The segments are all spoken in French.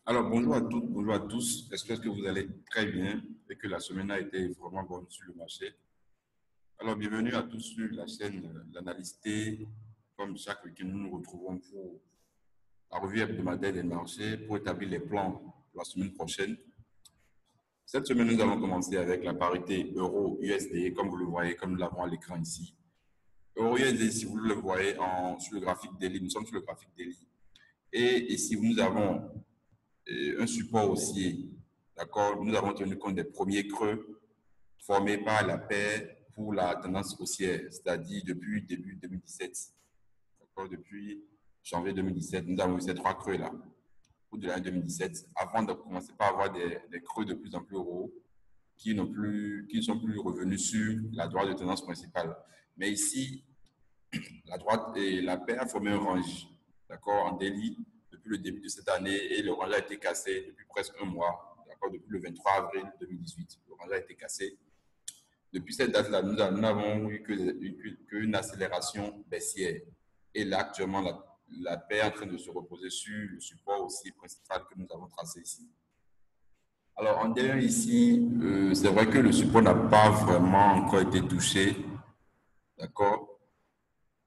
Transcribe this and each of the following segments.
Alors, bonjour à toutes, bonjour à tous. J'espère que vous allez très bien et que la semaine a été vraiment bonne sur le marché. Alors, bienvenue à tous sur la chaîne L'Analyse T. Comme chaque week-end, nous nous retrouvons pour la revue hebdomadaire des marchés pour établir les plans pour la semaine prochaine. Cette semaine, nous allons commencer avec la parité euro-USD, comme vous le voyez, comme nous l'avons à l'écran ici. Euro-USD, si vous le voyez sur le graphique daily, nous sommes sur le graphique daily. Et ici, nous avons un support haussier. D'accord? Nous avons tenu compte des premiers creux formés par la paire pour la tendance haussière, c'est-à-dire depuis début 2017. D'accord? Depuis janvier 2017, nous avons eu ces trois creux-là pour de l'année 2017, avant de commencer par avoir des creux de plus en plus hauts qui ne sont plus revenus sur la droite de tendance principale. Mais ici, la droite et la paire a formé un range, d'accord, en daily depuis le début de cette année et le range a été cassé depuis presque un mois, d'accord, depuis le 23 avril 2018. Le range a été cassé. Depuis cette date-là, nous n'avons eu qu'une accélération baissière. Et là, actuellement, la paire est en train de se reposer sur le support aussi principal que nous avons tracé ici. Alors, en derrière ici, c'est vrai que le support n'a pas vraiment encore été touché, d'accord?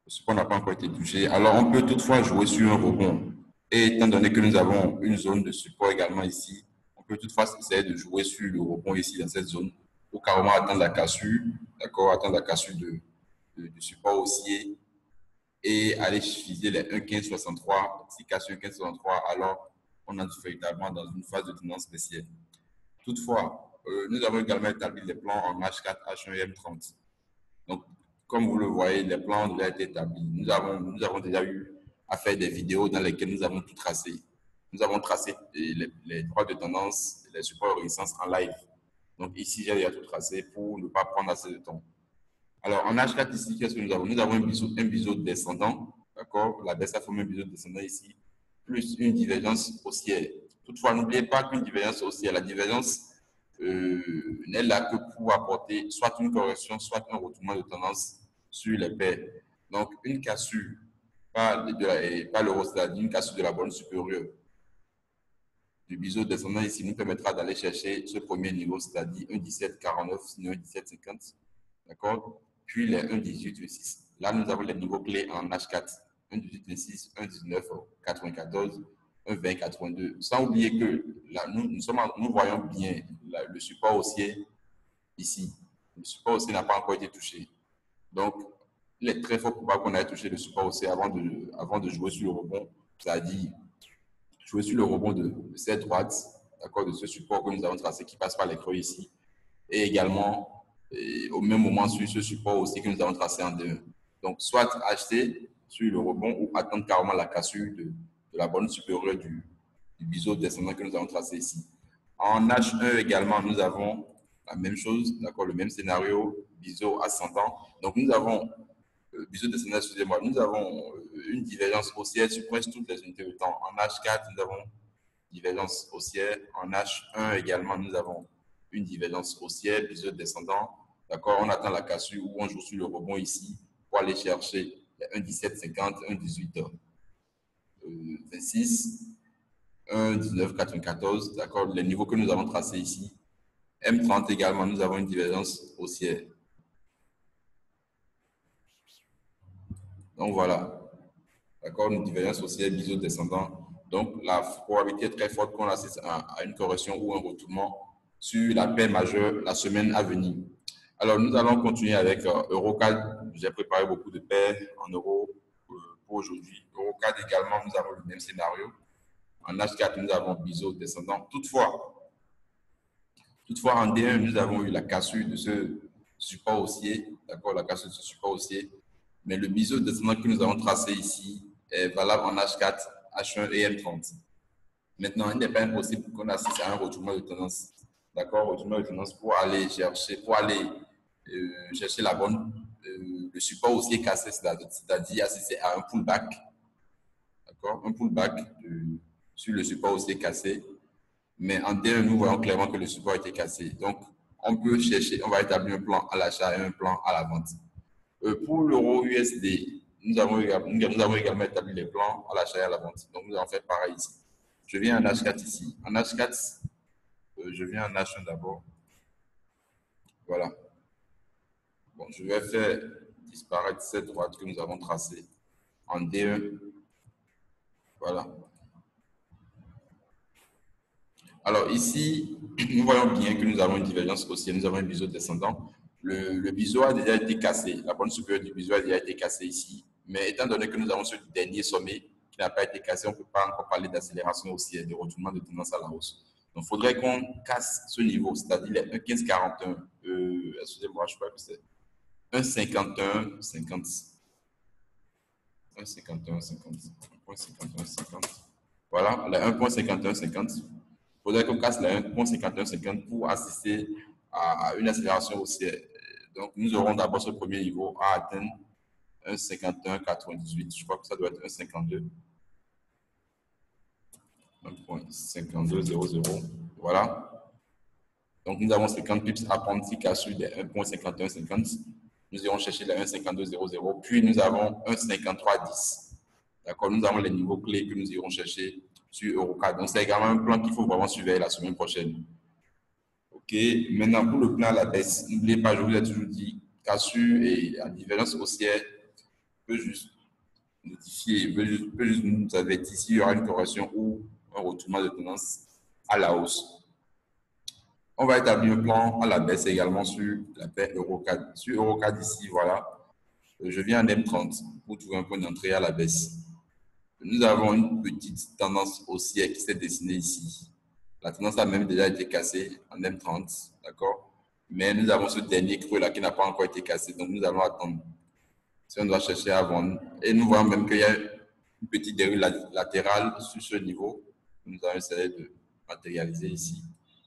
Le support n'a pas encore été touché. Alors, on peut toutefois jouer sur un rebond. Et étant donné que nous avons une zone de support également ici, on peut toutefois essayer de jouer sur le rebond ici dans cette zone pour carrément attendre la cassure, d'accord, attendre la cassure du support haussier et aller viser les 1,1563. Si cassure 1,1563, alors on entre véritablement dans une phase de tendance baissière. Toutefois, nous avons également établi les plans en H4, H1 et M30. Donc, comme vous le voyez, les plans ont déjà été établis. Nous avons déjà eu à faire des vidéos dans lesquelles nous avons tout tracé. Nous avons tracé les droits de tendance, les supports de résistance en live. Donc ici, j'ai déjà tout tracé pour ne pas prendre assez de temps. Alors, en H4 ici, qu'est-ce que nous avons? Nous avons un biseau descendant, d'accord? La baisse a formé un biseau descendant ici, plus une divergence haussière. Toutefois, n'oubliez pas qu'une divergence haussière, la divergence n'est là que pour apporter soit une correction, soit un retournement de tendance sur les paires. Donc, une cassure, pas le haut, c'est-à-dire une cassure de la borne supérieure du biseau descendant ici nous permettra d'aller chercher ce premier niveau, c'est-à-dire un 17,49, sinon un 17,50. D'accord? Puis les 1,18,6. Là, nous avons les niveaux clés en H4. 1,18,6, 1,19,94, 1,20,82. Sans oublier que là, nous voyons bien le support haussier ici. Le support haussier n'a pas encore été touché. Donc, il est très fort probable qu'on ait touché le support haussier avant de jouer sur le rebond, c'est-à-dire jouer sur le rebond de cette droite, d'accord, de ce support que nous avons tracé qui passe par les creux ici, et également au même moment sur ce support aussi que nous avons tracé en D1. Donc, soit acheter sur le rebond ou attendre carrément la cassure de la borne supérieure du biseau descendant que nous avons tracé ici. En H1 également, nous avons la même chose, d'accord, le même scénario, biseau ascendant. Donc, nous avons biseau descendant, excusez-moi, nous avons une divergence haussière sur presque toutes les unités de temps. En H4, nous avons divergence haussière. En H1 également, nous avons une divergence haussière, biseau descendant. D'accord, on attend la cassure ou on joue sur le rebond ici pour aller chercher 1,1750, 1,18, 26, 1,1994. D'accord, les niveaux que nous avons tracés ici. M30 également, nous avons une divergence haussière. Donc voilà, d'accord, une divergence haussière, biseau descendant. Donc la probabilité est très forte qu'on assiste à une correction ou un retournement sur la paire majeure la semaine à venir. Alors nous allons continuer avec EuroCAD. J'ai préparé beaucoup de paires en euros pour aujourd'hui. EuroCAD également, nous avons le même scénario. En H4, nous avons biseau descendant. Toutefois, en D1, nous avons eu la cassure de ce support haussier, d'accord, la cassure de ce support haussier. Mais le biseau descendant que nous avons tracé ici est valable en H4, H1 et M30. Maintenant, il n'est pas impossible qu'on assiste à un retournement de tendance, d'accord, retournement de tendance pour aller chercher, chercher la bonne, le support haussier cassé, c'est-à-dire assister à un pullback, d'accord, un pullback sur le support haussier cassé. Mais en D1, nous voyons clairement que le support a été cassé. Donc, on peut chercher, on va établir un plan à l'achat et un plan à la vente. Pour l'euro USD, nous avons également établi les plans à l'achat et à la vente. Donc, nous allons faire pareil ici. Je viens en H4 ici. En H4, je viens en H1 d'abord. Voilà. Bon, je vais faire disparaître cette droite que nous avons tracée en D1. Voilà. Alors ici, nous voyons bien que nous avons une divergence haussière, nous avons un biseau descendant. Le biseau a déjà été cassé, la bande supérieure du biseau a déjà été cassée ici. Mais étant donné que nous avons ce dernier sommet qui n'a pas été cassé, on ne peut pas encore parler d'accélération haussière, de retournement de tendance à la hausse. Donc il faudrait qu'on casse ce niveau, c'est-à-dire les 1,1541. Excusez-moi, je crois que c'est 1,5150. 1,5150. 1,5150. Voilà, les 1,5150. Il faudrait qu'on casse les 1,5150 pour assister à une accélération haussière. Donc, nous aurons d'abord ce premier niveau à atteindre 1,5198. Je crois que ça doit être 1,52. 1,5200. Voilà. Donc, nous avons 50 pips à prendre si cassé des 1,5150. Nous irons chercher les 1,5200. Puis, nous avons 1,5310. D'accord, nous avons les niveaux clés que nous irons chercher sur Eurocard. Donc, c'est également un plan qu'il faut vraiment surveiller la semaine prochaine. OK, maintenant pour le plan à la baisse, n'oubliez pas, je vous ai toujours dit, cassure et la divergence haussière peut juste notifier, peut juste nous avertir s'il y aura une correction ou un retournement de tendance à la hausse. On va établir un plan à la baisse également sur la paire Eurocard. Sur Eurocard ici, voilà, je viens en M30 pour trouver un point d'entrée à la baisse. Nous avons une petite tendance haussière qui s'est dessinée ici. La tendance a même déjà été cassée en M30, d'accord? Mais nous avons ce dernier creux là qui n'a pas encore été cassé, donc nous allons attendre. Si on doit chercher à vendre, et nous voyons même qu'il y a une petite dérive latérale sur ce niveau, nous allons essayer de matérialiser ici.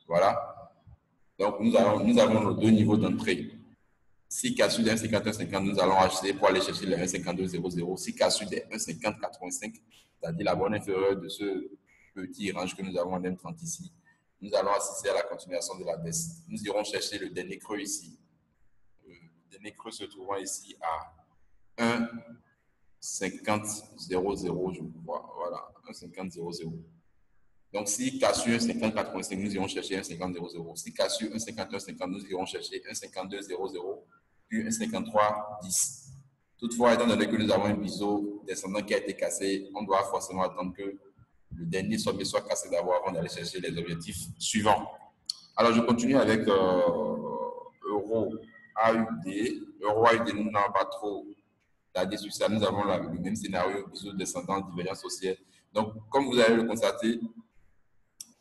Voilà. Donc nous avons nos deux niveaux d'entrée. Si cassure des 1,5150, nous allons acheter pour aller chercher les 1,5200. Si cassure des 1,5085, c'est-à-dire la borne inférieure de ce petit range que nous avons en M30 ici, nous allons assister à la continuation de la baisse. Nous irons chercher le dernier creux ici. Le dernier creux se trouvant ici à 1,5000, je crois. Voilà, 1,5000. Donc, si cassure 1,5085, nous irons chercher 1,5000. Si cassure 1,5150, nous irons chercher 1,5200. Puis 1,5310. Toutefois, étant donné que nous avons un biseau descendant qui a été cassé, on doit forcément attendre que le dernier sommet soit cassé d'abord avant d'aller chercher les objectifs suivants. Alors, je continue avec Euro AUD. Euro AUD, nous n'avons pas trop tardé sur ça. Nous avons le même scénario, biseau descendant, divergence haussière. Donc, comme vous allez le constater,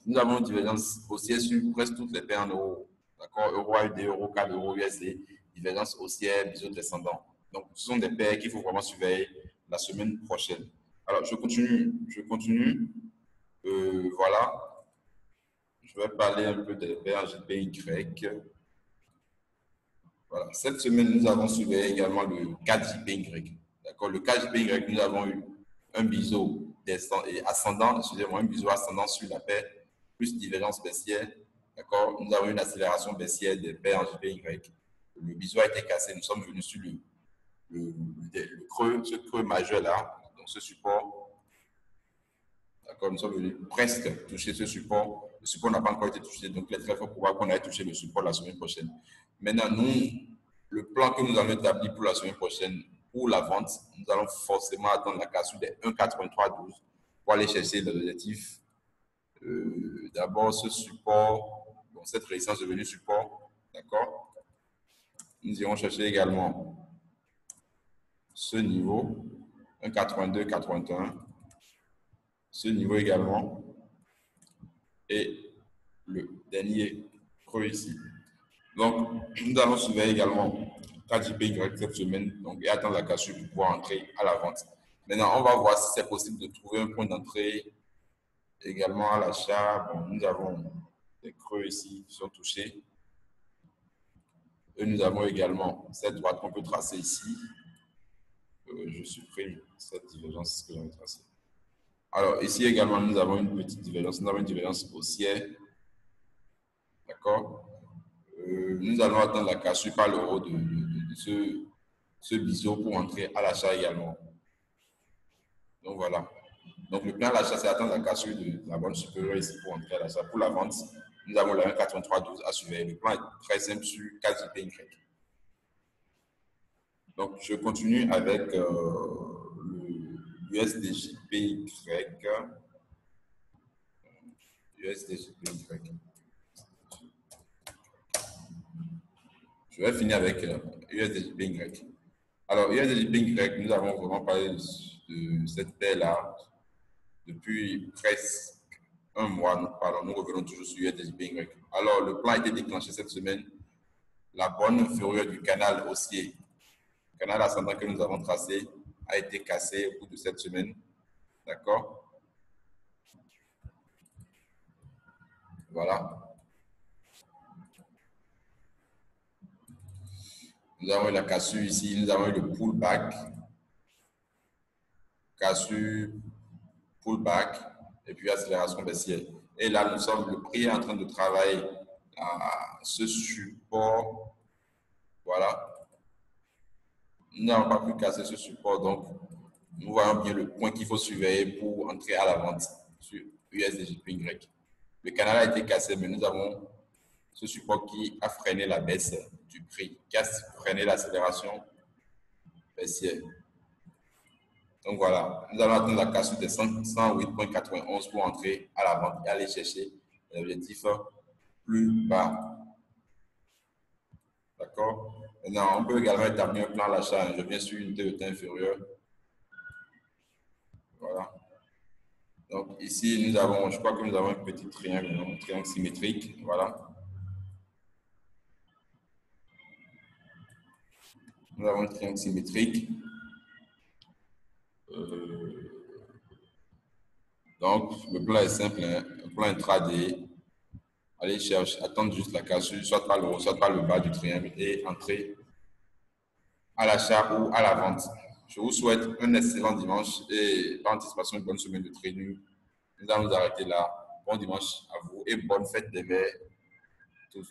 nous avons une divergence haussière sur presque toutes les paires en euros. D'accord? Euro AUD, Euro CAD, Euro USD. Divergence haussière, biseau descendant. Donc, ce sont des paires qu'il faut vraiment surveiller la semaine prochaine. Alors, je continue. Voilà. Je vais parler un peu des paires JPY. Voilà. Cette semaine, nous avons surveillé également le 4 JPY. D'accord? Le 4 JPY, nous avons eu un biseau ascendant, excusez-moi, un biseau ascendant sur la paire, plus divergence baissière. D'accord? Nous avons une accélération baissière des paires en JPY. Le biseau a été cassé, nous sommes venus sur le creux, ce creux majeur là, donc ce support. D'accord, nous sommes venus presque toucher ce support. Le support n'a pas encore été touché, donc il est très fort probable qu'on aille toucher le support la semaine prochaine. Maintenant, le plan que nous allons établir pour la semaine prochaine, pour la vente, nous allons forcément attendre la cassure des 1,8312 pour aller chercher l'objectif. D'abord, ce support, bon, cette résistance devenue support, d'accord. Nous irons chercher également ce niveau, 1,82, 81, ce niveau également, et le dernier creux ici. Donc, nous allons surveiller également 4 JPY cette semaine, donc, et attendre la cassure pour pouvoir entrer à la vente. Maintenant, on va voir si c'est possible de trouver un point d'entrée également à l'achat. Bon, nous avons des creux ici qui sont touchés. Et nous avons également cette droite qu'on peut tracer ici. Je supprime cette divergence que j'avais tracée. Alors, ici également, nous avons une petite divergence. Nous avons une divergence haussière. D'accord? Nous allons attendre la cassure par le haut de ce biseau pour entrer à l'achat également. Donc, voilà. Donc, le plan à l'achat, c'est attendre la cassure de la bande supérieure ici pour entrer à l'achat. Pour la vente, nous avons la 1,8312 à surveiller. Le plan est très simple sur 4 JPY. Donc, je continue avec le USDJPY. USDJPY. Je vais finir avec USDJPY. Alors, USDJPY, nous avons vraiment parlé de cette paire-là depuis presque un mois. Nous revenons toujours sur USDJPY. Alors, le plan a été déclenché cette semaine. La borne inférieure du canal haussier, le canal ascendant que nous avons tracé, a été cassé au cours de cette semaine. D'accord? Voilà. Nous avons eu la cassure ici, nous avons eu le pullback. Cassure, pullback, et puis accélération baissière. Et là, nous sommes, le prix est en train de travailler à ce support. Voilà. Nous n'avons pas pu casser ce support, donc nous voyons bien le point qu'il faut surveiller pour entrer à la vente sur USDJPY. Le canal a été cassé, mais nous avons ce support qui a freiné la baisse du prix, qui a freiné l'accélération baissière. Donc voilà, nous allons attendre la cassure des 108,91 pour entrer à la vente et aller chercher l'objectif plus bas. D'accord? Maintenant, on peut également établir un plan d'achat. Je viens sur une unité de temps inférieure. Voilà. Donc ici, nous avons, je crois que nous avons un petit triangle, un triangle symétrique. Voilà. Nous avons un triangle symétrique. Donc, le plan est simple, hein? Un plan intraday. Allez chercher, attendre juste la cassure, soit par le haut, soit par le bas du triangle et entrer à l'achat ou à la vente. Je vous souhaite un excellent dimanche et par anticipation, une bonne semaine de trading. Nous allons nous arrêter là. Bon dimanche à vous et bonne fête des mères tous.